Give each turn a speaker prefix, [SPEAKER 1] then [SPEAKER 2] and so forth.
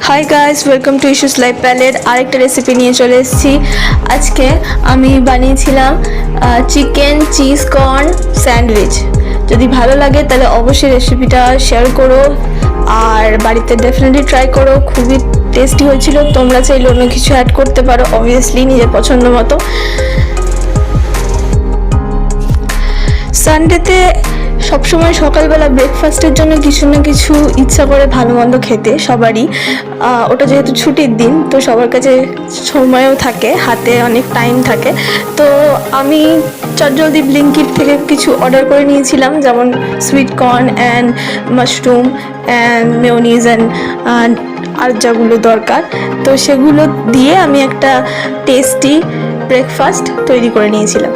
[SPEAKER 1] High guys, welcome to Ishu's life palette. আরেকটা recipe নিয়ে চলে এসেছি। আজকে আমি বানিয়েছিলাম চিকেন চিজ কর্ন স্যান্ডউইচ। যদি ভালো লাগে তাহলে অবশ্যই রেসিপিটা শেয়ার করো আর বাড়িতে ডেফিনেটলি ট্রাই করো। খুবই টেস্টি হয়েছিল। তোমরা চাইলে অন্য কিছু অ্যাড করতে পারো, অবভিয়াসলি নিজের পছন্দ মতো। সানডেতে সবসময় সকালবেলা ব্রেকফাস্টের জন্য কিছু না কিছু ইচ্ছা করে ভালো মন্দ খেতে সবারই। ওটা যেহেতু ছুটির দিন, তো সবার কাছে সময়ও থাকে, হাতে অনেক টাইম থাকে। তো আমি চটজলদি ব্লিঙ্কিট থেকে কিছু অর্ডার করে নিয়েছিলাম, যেমন sweet corn and mushroom and mayonnaise and আর যাগুলো দরকার, তো সেগুলো দিয়ে আমি একটা টেস্টি ব্রেকফাস্ট তৈরি করে নিয়েছিলাম।